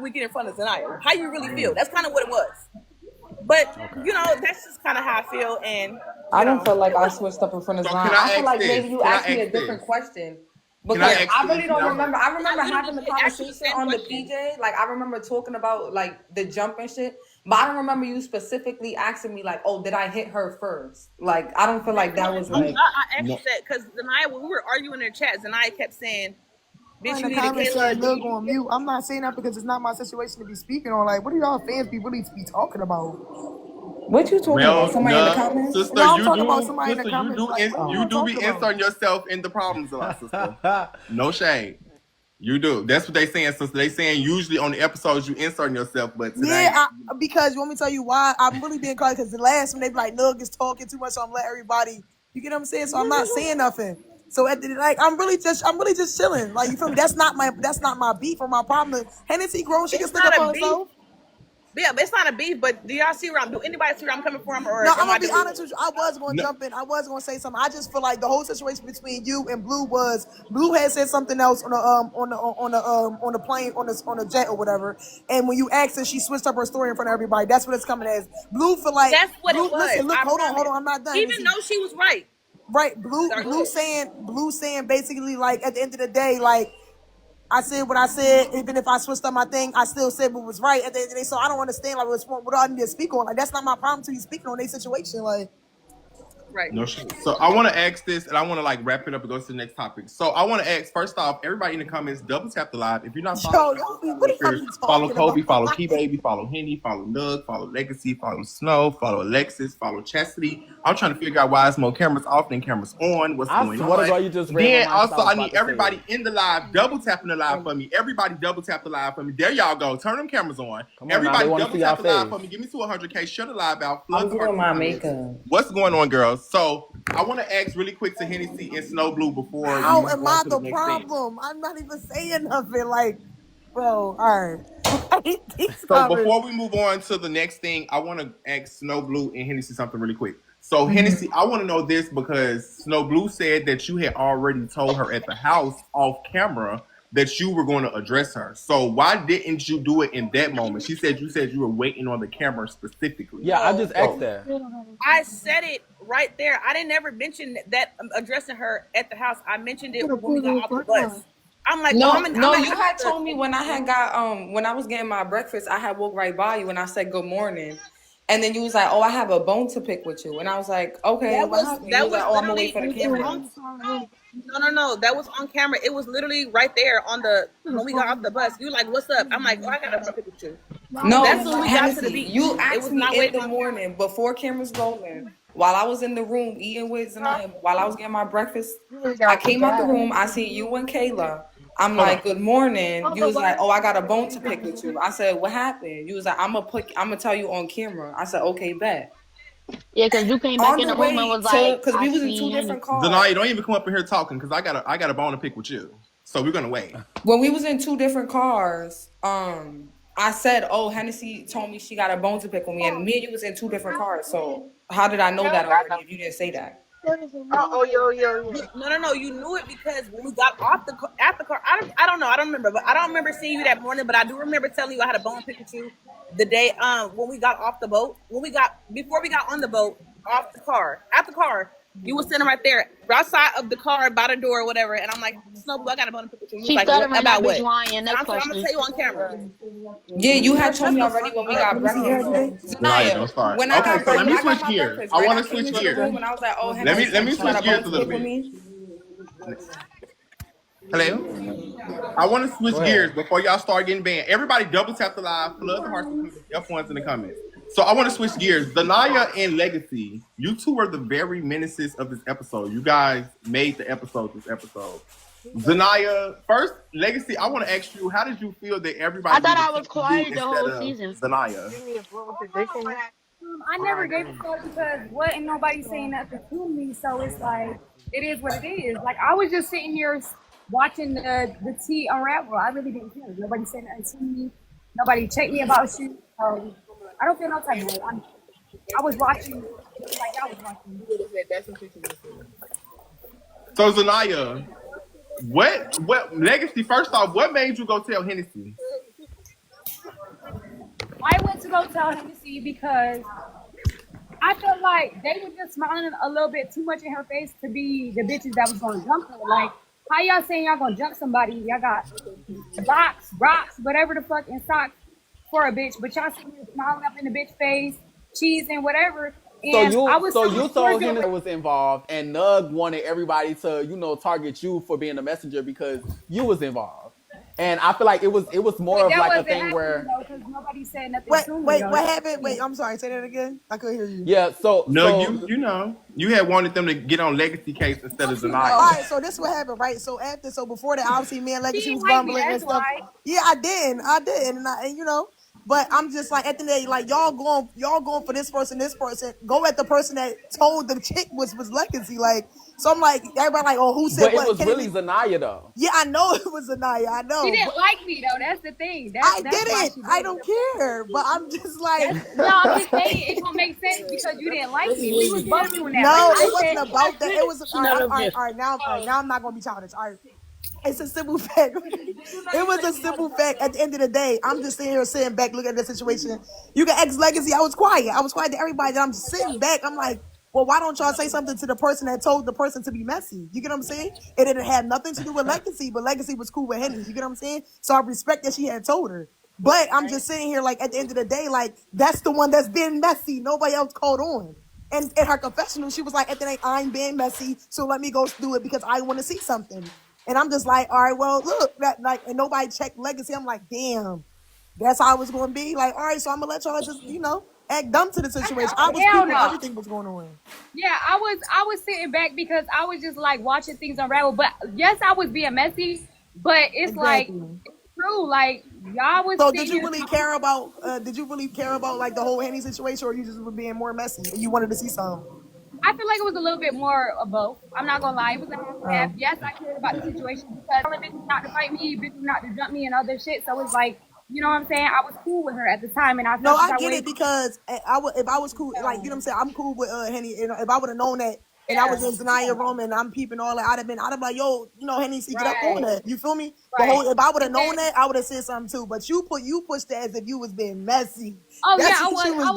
we get in front of Zanaya? How you really feel? That's kind of what it was. But you know, that's just kind of how I feel, and I don't feel like I switched up in front of Zanaya. I feel like maybe you asked me a different question. Because I really don't remember. I remember having the conversation on the PJ. Like, I remember talking about, like, the jump and shit. But I don't remember you specifically asking me, like, oh, did I hit her first? Like, I don't feel like that was, like... I actually said, because Zanaya, when we were arguing in the chat, Zanaya kept saying, bitch, you need a Kayla. Look on mute. I'm not saying that because it's not my situation to be speaking on. Like, what do y'all fans be really be talking about? What you talking about? Somebody in the comments? Sister, no, I'm talking about somebody in the comments. You do be inserting yourself in the problems a lot, sister. No shade. You do. That's what they saying, sister. They saying usually on the episodes you inserting yourself, but today... Yeah, because you want me to tell you why? I'm really being quiet because the last one they be like, Nug is talking too much, so I'm letting everybody... You get what I'm saying? So I'm not saying nothing. So at the like, I'm really just chilling. Like, you feel me? That's not my beef or my problem. Hennessy grown, she can stick up on herself. Yeah, but it's not a beef. But do y'all see where I'm? Do anybody see where I'm coming from? Or no, I'm gonna be honest with you. I was gonna jump in. I was gonna say something. I just feel like the whole situation between you and Blue had said something else on the plane on the jet or whatever. And when you asked her, she switched up her story in front of everybody. That's what it's coming as. Blue feel like that's what Blue, it was. Listen, look, hold on. I'm not done. Even though she was right. Right, Blue saying basically, like, at the end of the day, like, I said what I said. Even if I switched up my thing, I still said what was right at the end of the day. So I don't understand, like, what I need to speak on. Like, that's not my problem to be speaking on their situation. Like, right. No shit. So I want to ask this, and I want to like wrap it up and go to the next topic. So I want to ask, first off, everybody in the comments, double tap the live. If you're not following, follow Kobe, follow Key Baby, follow Henny, follow Nug, follow Legacy, follow Snow, follow Alexis, follow Chastity. I'm trying to figure out why it's more cameras off than cameras on. What's going on? You just then also, I need everybody in the live double tapping the live for me. Everybody double tap the live for me. There y'all go. Turn them cameras on. Everybody double tap the live for me. Give me to 100K. Shut the live out. I'm doing my makeup. What's going on, girls? So I want to ask really quick to Hennessy and Snow Blue before. How am I the problem? I'm not even saying nothing. Like, bro, all right. So before we move on to the next thing, I want to ask Snow Blue and Hennessy something really quick. So Hennessy, I want to know this because Snow Blue said that you had already told her at the house off camera that you were going to address her. So why didn't you do it in that moment? She said you were waiting on the camera specifically. Yeah, I just asked that. I said it right there. I didn't ever mention that addressing her at the house. I mentioned it when we got off the bus. I'm like, no, you had told me when I had got when I was getting my breakfast, I had walked right by you and I said good morning. And then you was like, oh, I have a bone to pick with you. And I was like, okay. That was like, oh, I'm gonna wait for the camera. No. That was on camera. It was literally right there on the when we got off the bus. You like, what's up? I'm like, oh, I got a pick with you. No, that's when we got to the beach. You asked me in the morning before cameras rolling. While I was in the room eating with Zanaya, while I was getting my breakfast, I came out the room. I see you and Kayla. I'm like, good morning. You was like, oh, I got a bone to pick with you. I said, what happened? You was like, I'm gonna tell you on camera. I said, okay, bet. Yeah, because you came back in the room and was like, because we was in two different cars. Zanaya, don't even come up in here talking because I got a bone to pick with you. So we're gonna wait. When we was in two different cars, I said, oh, Hennessy told me she got a bone to pick with me, and me and you was in two different cars. So how did I know that already if you didn't say that? Yo. No. You knew it because when we got off the car, I don't know. I don't remember, but I don't remember seeing you that morning. But I do remember telling you I had a bone pick with you the day when we got off the boat. Before we got on the boat, at the car. You were sitting right there, outside of the car, by the door or whatever, and I'm like, Snow Blue, I got a bone to pick with you. She like, started about what? Lying. I'm gonna tell you on camera. Yeah, you had told me already when we got breakfast. Zanaya, don't start. When I got so let me switch my gears. breakfast, I want to switch gears. And I was like, oh, let me switch gears a little bit. Hello? I want to switch gears before y'all start getting banned. Everybody double tap the live, flood the hearts and F1s in the comments. So I want to switch gears. Zanaya and Legacy, you two are the very menaces of this episode. You guys made the episode this episode. Zanaya, first, Legacy, I want to ask you, how did you feel that everybody... I thought I was quiet the whole season. Zanaya. I never gave a fuck because wasn't nobody saying nothing to me, so it's like, it is what it is. Like, I was just sitting here watching the tea unravel. I really didn't care. Nobody said nothing to me. Nobody checked me about shit. I don't feel no type of way. I was watching like I was watching. So Zanaya, what Legacy? First off, what made you go tell Hennessy? to go tell Hennessy because I felt like they were just smiling a little bit too much in her face to be the bitches that was going to jump her. Like, how y'all saying y'all going to jump somebody? Y'all got locks, rocks, whatever the fuck in socks for a bitch, but y'all sitting here smiling up in the bitch face, cheese and whatever. And you told him that was involved, and Nug wanted everybody to, target you for being a messenger because you was involved. And I feel like it was more of like a thing where nobody said nothing. Wait, what happened? Wait, I'm sorry. Say that again. I couldn't hear you. Yeah. You had wanted them to get on Legacy case instead of Zanaya. All right, so this what happened, right? So before that, obviously me and Legacy was bumbling and stuff. Yeah, I did, and but I'm just like at the end, like y'all going for this person. Go at the person that told the chick was Legacy. Like, so I'm like, everybody like, oh, who said but what? It was really Zanaya though. Yeah, I know it was Zanaya. I know. She didn't like me though. That's the thing. I didn't. I don't care. But I'm just like, no, I'm just saying it don't make sense because you didn't like me. We was both doing that. No, it wasn't about that. It was all right. Now I'm not gonna be childish. All right. It's a simple fact. It was a simple fact. At the end of the day, I'm just sitting back, looking at the situation. You got Legacy. I was quiet to everybody. That I'm just sitting back. I'm like, well, why don't y'all say something to the person that told the person to be messy? You get what I'm saying? It didn't have nothing to do with Legacy, but Legacy was cool with Henny. You get what I'm saying? So I respect that she had told her. But I'm just sitting here like at the end of the day, like that's the one that's been messy. Nobody else called on. And in her confessional, she was like, at the end, I'm being messy, so let me go do it because I want to see something. And I'm just like, all right, well, look, and nobody checked Legacy. I'm like, damn, that's how it was going to be. Like, all right, so I'm going to let y'all just, act dumb to the situation. I was cool with everything was going on. Yeah, I was sitting back because I was just like watching things unravel. But yes, I was being messy, but it's like, it's true. Like, y'all was. So did you really care about like the whole Henny situation, or you just were being more messy and you wanted to see something? I feel like it was a little bit more of both. I'm not gonna lie, it was a half and half. Yes, I cared about the situation because telling bitches not to fight me, bitches not to jump me and other shit. So it's like, you know what I'm saying? I was cool with her at the time, and I felt I get it because if I was cool, like, you know what I'm saying, I'm cool with Henny. And if I would have known that, and I was in Zanaya room and I'm peeping all that, I'd have been like, yo, Henny, get up on that. You feel me? Right. If I would have known that, I would have said something too. But you pushed that as if you was being messy. Oh, That's yeah, what you was doing.